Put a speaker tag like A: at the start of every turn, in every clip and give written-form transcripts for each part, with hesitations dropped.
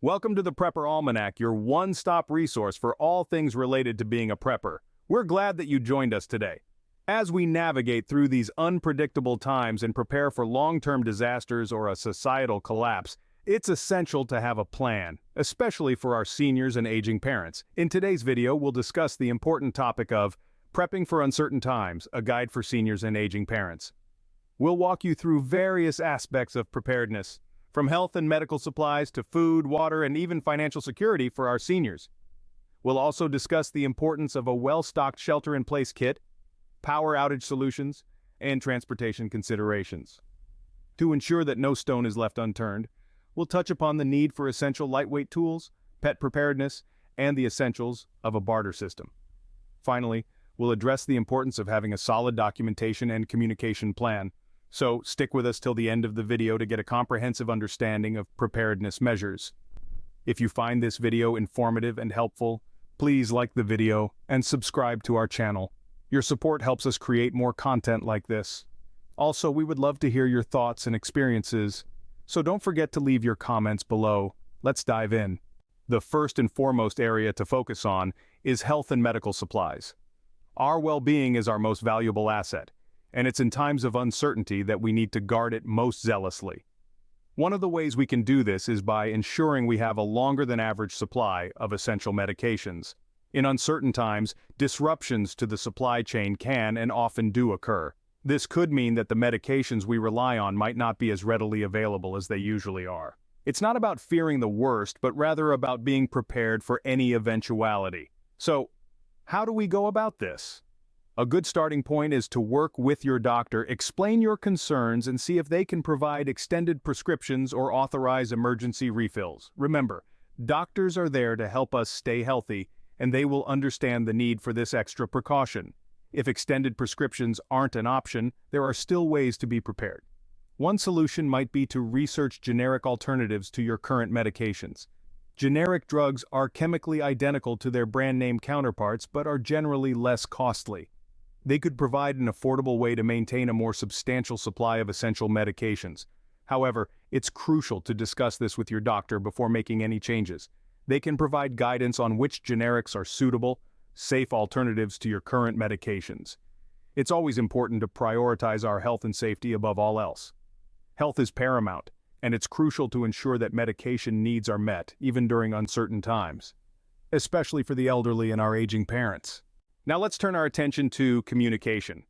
A: Welcome to the Prepper Almanac, your one-stop resource for all things related to being a prepper. We're glad that you joined us today. As we navigate through these unpredictable times and prepare for long-term disasters or a societal collapse, it's essential to have a plan, especially for our seniors and aging parents. In today's video, we'll discuss the important topic of prepping for uncertain times, a guide for seniors and aging parents. We'll walk you through various aspects of preparedness, from health and medical supplies to food, water, and even financial security for our seniors. We'll also discuss the importance of a well-stocked shelter-in-place kit, power outage solutions, and transportation considerations. To ensure that no stone is left unturned, we'll touch upon the need for essential lightweight tools, pet preparedness, and the essentials of a barter system. Finally, we'll address the importance of having a solid documentation and communication plan. So stick with us till the end of the video to get a comprehensive understanding of preparedness measures. If you find this video informative and helpful, please like the video and subscribe to our channel. Your support helps us create more content like this. Also, we would love to hear your thoughts and experiences, so don't forget to leave your comments below. Let's dive in. The first and foremost area to focus on is health and medical supplies. Our well-being is our most valuable asset, and it's in times of uncertainty that we need to guard it most zealously. One of the ways we can do this is by ensuring we have a longer than average supply of essential medications. In uncertain times, disruptions to the supply chain can and often do occur. This could mean that the medications we rely on might not be as readily available as they usually are. It's not about fearing the worst, but rather about being prepared for any eventuality. So, how do we go about this? A good starting point is to work with your doctor, explain your concerns, and see if they can provide extended prescriptions or authorize emergency refills. Remember, doctors are there to help us stay healthy, and they will understand the need for this extra precaution. If extended prescriptions aren't an option, there are still ways to be prepared. One solution might be to research generic alternatives to your current medications. Generic drugs are chemically identical to their brand name counterparts but are generally less costly. They could provide an affordable way to maintain a more substantial supply of essential medications. However, it's crucial to discuss this with your doctor before making any changes. They can provide guidance on which generics are suitable, safe alternatives to your current medications. It's always important to prioritize our health and safety above all else. Health is paramount, and it's crucial to ensure that medication needs are met, even during uncertain times, especially for the elderly and our aging parents. Now let's turn our attention to communication.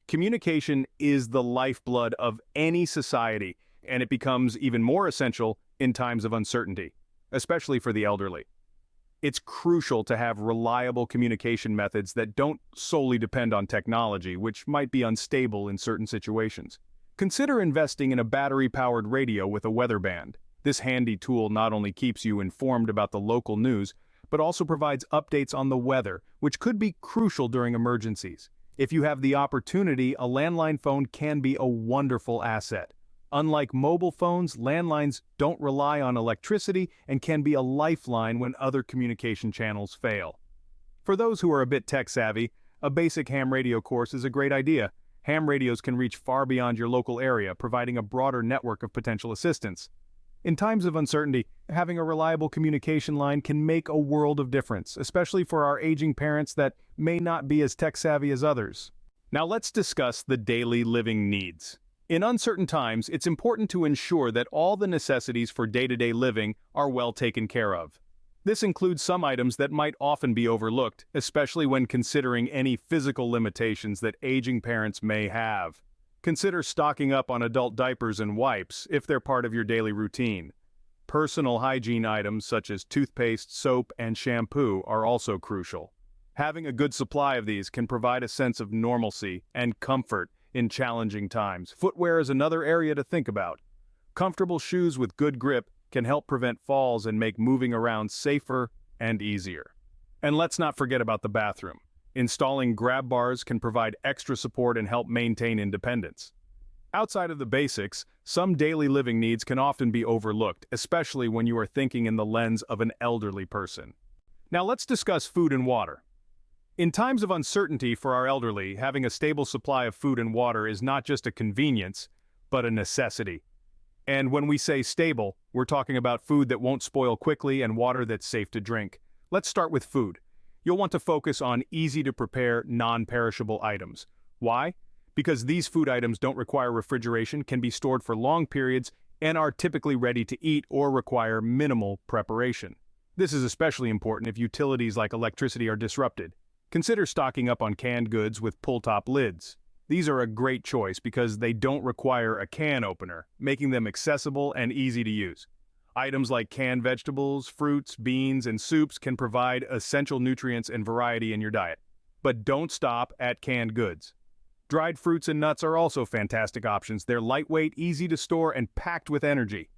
A: Communication is the lifeblood of any society, and it becomes even more essential in times of uncertainty, especially for the elderly. It's crucial to have reliable communication methods that don't solely depend on technology, which might be unstable in certain situations. Consider investing in a battery-powered radio with a weather band. This handy tool not only keeps you informed about the local news, but also provides updates on the weather, which could be crucial during emergencies. If you have the opportunity, a landline phone can be a wonderful asset. Unlike mobile phones, landlines don't rely on electricity and can be a lifeline when other communication channels fail. For those who are a bit tech-savvy, a basic ham radio course is a great idea. Ham radios can reach far beyond your local area, providing a broader network of potential assistance. In times of uncertainty, having a reliable communication line can make a world of difference, especially for our aging parents that may not be as tech-savvy as others. Now let's discuss the daily living needs. In uncertain times, it's important to ensure that all the necessities for day-to-day living are well taken care of. This includes some items that might often be overlooked, especially when considering any physical limitations that aging parents may have. Consider stocking up on adult diapers and wipes if they're part of your daily routine. Personal hygiene items such as toothpaste, soap, and shampoo are also crucial. Having a good supply of these can provide a sense of normalcy and comfort in challenging times. Footwear is another area to think about. Comfortable shoes with good grip can help prevent falls and make moving around safer and easier. And let's not forget about the bathroom. Installing grab bars can provide extra support and help maintain independence. Outside of the basics, some daily living needs can often be overlooked, especially when you are thinking in the lens of an elderly person. Now let's discuss food and water. In times of uncertainty for our elderly, having a stable supply of food and water is not just a convenience, but a necessity. And when we say stable, we're talking about food that won't spoil quickly and water that's safe to drink. Let's start with food. You'll want to focus on easy-to-prepare, non-perishable items. Why? Because these food items don't require refrigeration, can be stored for long periods, and are typically ready to eat or require minimal preparation. This is especially important if utilities like electricity are disrupted. Consider stocking up on canned goods with pull-top lids. These are a great choice because they don't require a can opener, making them accessible and easy to use. Items like canned vegetables, fruits, beans, and soups can provide essential nutrients and variety in your diet. But don't stop at canned goods. Dried fruits and nuts are also fantastic options. They're lightweight, easy to store, and packed with energy.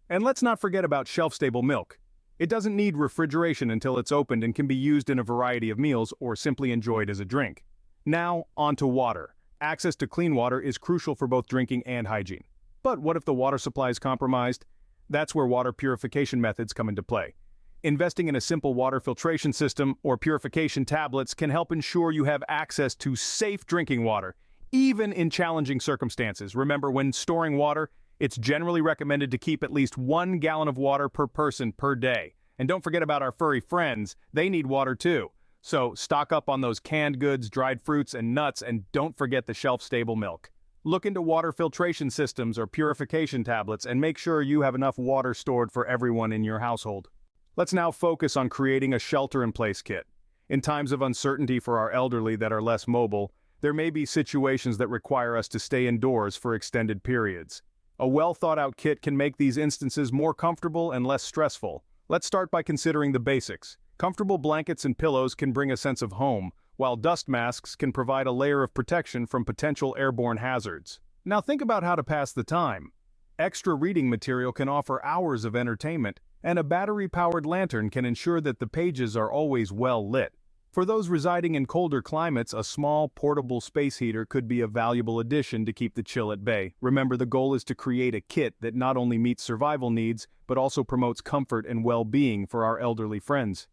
A: And let's not forget about shelf-stable milk. It doesn't need refrigeration until it's opened and can be used in a variety of meals or simply enjoyed as a drink. Now, on to water. Access to clean water is crucial for both drinking and hygiene. But what if the water supply is compromised? That's where water purification methods come into play. Investing in a simple water filtration system or purification tablets can help ensure you have access to safe drinking water, even in challenging circumstances. Remember, when storing water, it's generally recommended to keep at least 1 gallon of water per person per day. And don't forget about our furry friends, they need water too. So stock up on those canned goods, dried fruits, and nuts, and don't forget the shelf-stable milk. Look into water filtration systems or purification tablets and make sure you have enough water stored for everyone in your household. Let's now focus on creating a shelter-in-place kit. In times of uncertainty for our elderly that are less mobile, there may be situations that require us to stay indoors for extended periods. A well-thought-out kit can make these instances more comfortable and less stressful. Let's start by considering the basics. Comfortable blankets and pillows can bring a sense of home, while dust masks can provide a layer of protection from potential airborne hazards. Now think about how to pass the time. Extra reading material can offer hours of entertainment, and a battery-powered lantern can ensure that the pages are always well lit. For those residing in colder climates, a small, portable space heater could be a valuable addition to keep the chill at bay. Remember, the goal is to create a kit that not only meets survival needs, but also promotes comfort and well-being for our elderly friends.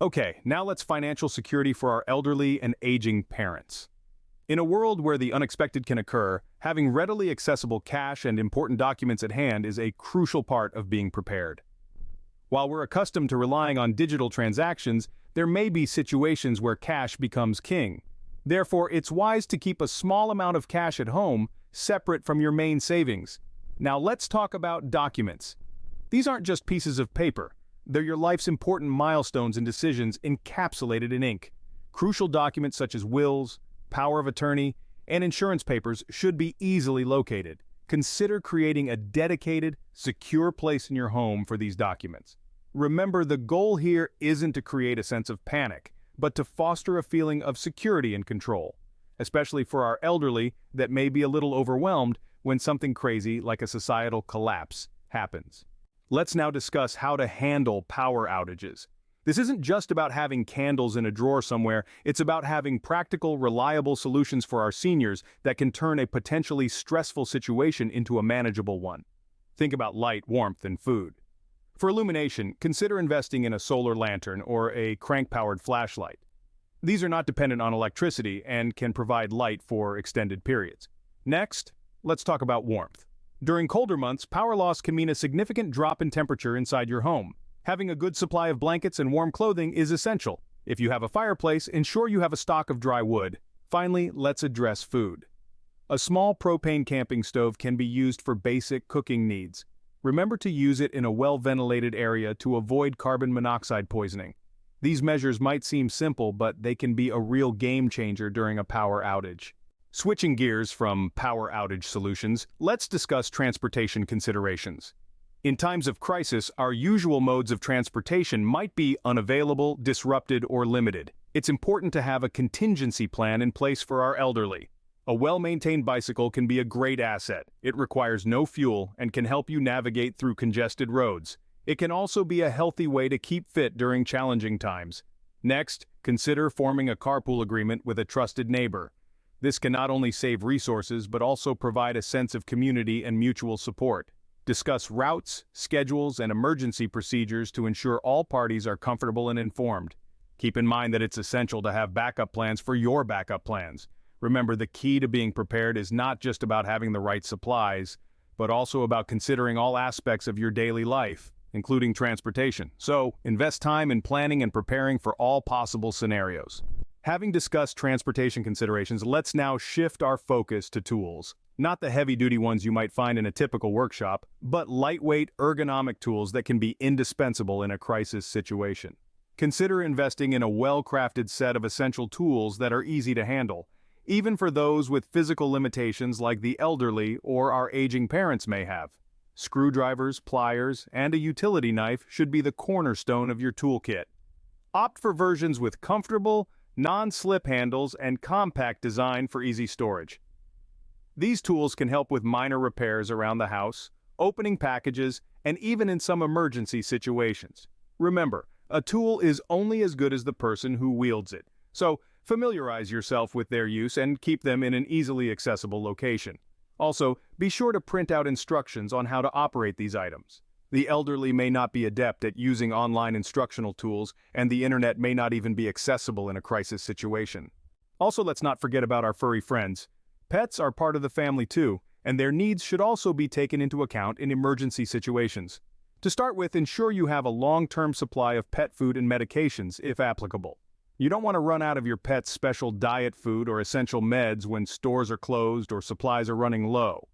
A: Okay, now let's financial security for our elderly and aging parents. In a world where the unexpected can occur, having readily accessible cash and important documents at hand is a crucial part of being prepared. While we're accustomed to relying on digital transactions, there may be situations where cash becomes king. Therefore, it's wise to keep a small amount of cash at home, separate from your main savings. Now let's talk about documents. These aren't just pieces of paper. They're your life's important milestones and decisions encapsulated in ink. Crucial documents such as wills, power of attorney, and insurance papers should be easily located. Consider creating a dedicated, secure place in your home for these documents. Remember, the goal here isn't to create a sense of panic, but to foster a feeling of security and control, especially for our elderly that may be a little overwhelmed when something crazy like a societal collapse happens. Let's now discuss how to handle power outages. This isn't just about having candles in a drawer somewhere, it's about having practical, reliable solutions for our seniors that can turn a potentially stressful situation into a manageable one. Think about light, warmth, and food. For illumination, consider investing in a solar lantern or a crank-powered flashlight. These are not dependent on electricity and can provide light for extended periods. Next, let's talk about warmth. During colder months, power loss can mean a significant drop in temperature inside your home. Having a good supply of blankets and warm clothing is essential. If you have a fireplace, ensure you have a stock of dry wood. Finally, let's address food. A small propane camping stove can be used for basic cooking needs. Remember to use it in a well-ventilated area to avoid carbon monoxide poisoning. These measures might seem simple, but they can be a real game changer during a power outage. Switching gears from power outage solutions, let's discuss transportation considerations. In times of crisis, our usual modes of transportation might be unavailable, disrupted, or limited. It's important to have a contingency plan in place for our elderly. A well-maintained bicycle can be a great asset. It requires no fuel and can help you navigate through congested roads. It can also be a healthy way to keep fit during challenging times. Next, consider forming a carpool agreement with a trusted neighbor. This can not only save resources but also provide a sense of community and mutual support. Discuss routes, schedules, and emergency procedures to ensure all parties are comfortable and informed. Keep in mind that it's essential to have backup plans for your backup plans. Remember, the key to being prepared is not just about having the right supplies, but also about considering all aspects of your daily life, including transportation. So, invest time in planning and preparing for all possible scenarios. Having discussed transportation considerations, let's now shift our focus to tools. Not the heavy-duty ones you might find in a typical workshop, but lightweight, ergonomic tools that can be indispensable in a crisis situation. Consider investing in a well-crafted set of essential tools that are easy to handle, even for those with physical limitations like the elderly or our aging parents may have. Screwdrivers, pliers, and a utility knife should be the cornerstone of your toolkit. Opt for versions with comfortable, non-slip handles and compact design for easy storage. These tools can help with minor repairs around the house, opening packages, and even in some emergency situations. Remember, a tool is only as good as the person who wields it, so familiarize yourself with their use and keep them in an easily accessible location. Also, be sure to print out instructions on how to operate these items. The elderly may not be adept at using online instructional tools, and the internet may not even be accessible in a crisis situation. Also, let's not forget about our furry friends. Pets are part of the family too, and their needs should also be taken into account in emergency situations. To start with, ensure you have a long-term supply of pet food and medications, if applicable. You don't want to run out of your pet's special diet food or essential meds when stores are closed or supplies are running low.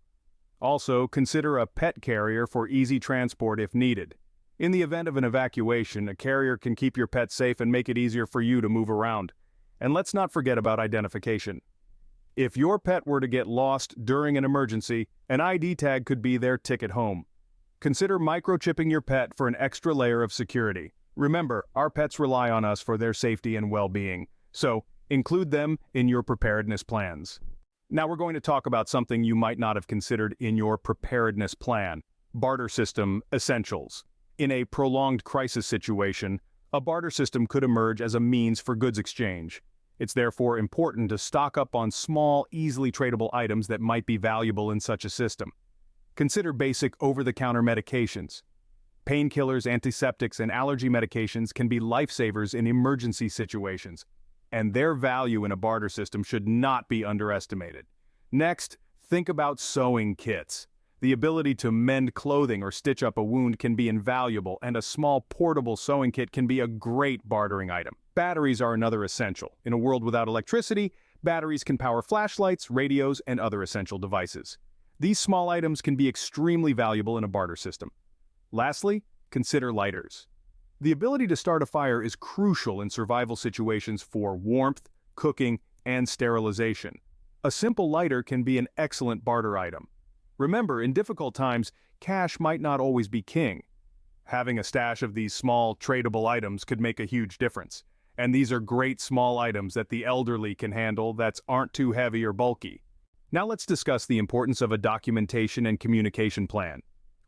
A: Also, consider a pet carrier for easy transport if needed. In the event of an evacuation, a carrier can keep your pet safe and make it easier for you to move around. And let's not forget about identification. If your pet were to get lost during an emergency, an ID tag could be their ticket home. Consider microchipping your pet for an extra layer of security. Remember, our pets rely on us for their safety and well-being, so include them in your preparedness plans. Now we're going to talk about something you might not have considered in your preparedness plan: barter system essentials. In a prolonged crisis situation, a barter system could emerge as a means for goods exchange. It's therefore important to stock up on small, easily tradable items that might be valuable in such a system. Consider basic over-the-counter medications. Painkillers, antiseptics, and allergy medications can be lifesavers in emergency situations, and their value in a barter system should not be underestimated. Next, think about sewing kits. The ability to mend clothing or stitch up a wound can be invaluable, and a small portable sewing kit can be a great bartering item. Batteries are another essential. In a world without electricity, batteries can power flashlights, radios, and other essential devices. These small items can be extremely valuable in a barter system. Lastly, consider lighters. The ability to start a fire is crucial in survival situations for warmth, cooking, and sterilization. A simple lighter can be an excellent barter item. Remember, in difficult times, cash might not always be king. Having a stash of these small, tradable items could make a huge difference. And these are great small items that the elderly can handle that aren't too heavy or bulky. Now let's discuss the importance of a documentation and communication plan.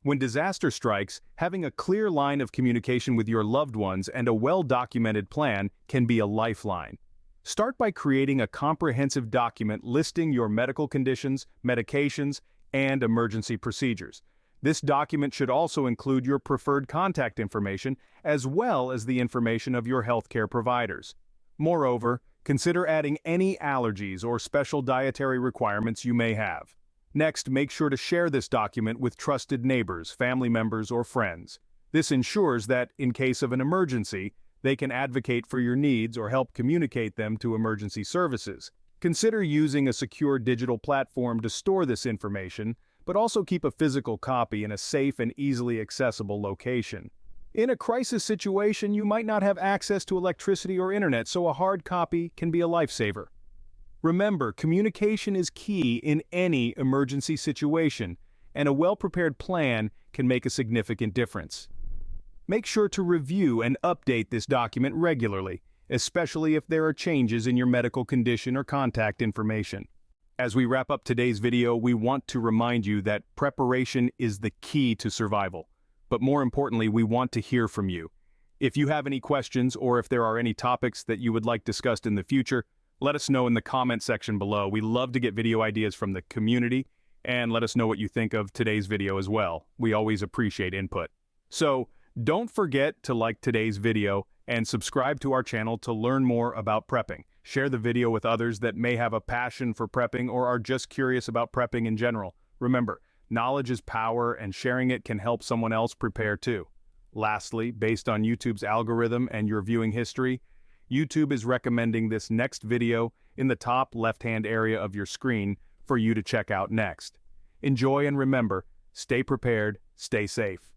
A: When disaster strikes, having a clear line of communication with your loved ones and a well-documented plan can be a lifeline. Start by creating a comprehensive document listing your medical conditions, medications, and emergency procedures. This document should also include your preferred contact information as well as the information of your healthcare providers. Moreover, consider adding any allergies or special dietary requirements you may have. Next, make sure to share this document with trusted neighbors, family members, or friends. This ensures that, in case of an emergency, they can advocate for your needs or help communicate them to emergency services. Consider using a secure digital platform to store this information, but also keep a physical copy in a safe and easily accessible location. In a crisis situation, you might not have access to electricity or internet, so a hard copy can be a lifesaver. Remember, communication is key in any emergency situation, and a well-prepared plan can make a significant difference. Make sure to review and update this document regularly, especially if there are changes in your medical condition or contact information. As we wrap up today's video, we want to remind you that preparation is the key to survival. But more importantly, we want to hear from you. If you have any questions or if there are any topics that you would like discussed in the future, let us know in the comment section below. We love to get video ideas from the community, and let us know what you think of today's video as well. We always appreciate input. So, don't forget to like today's video and subscribe to our channel to learn more about prepping. Share the video with others that may have a passion for prepping or are just curious about prepping in general. Remember, Knowledge is power, and sharing it can help someone else prepare too. Lastly, based on YouTube's algorithm and your viewing history, YouTube is recommending this next video in the top left-hand area of your screen for you to check out next. Enjoy and remember, stay prepared, stay safe.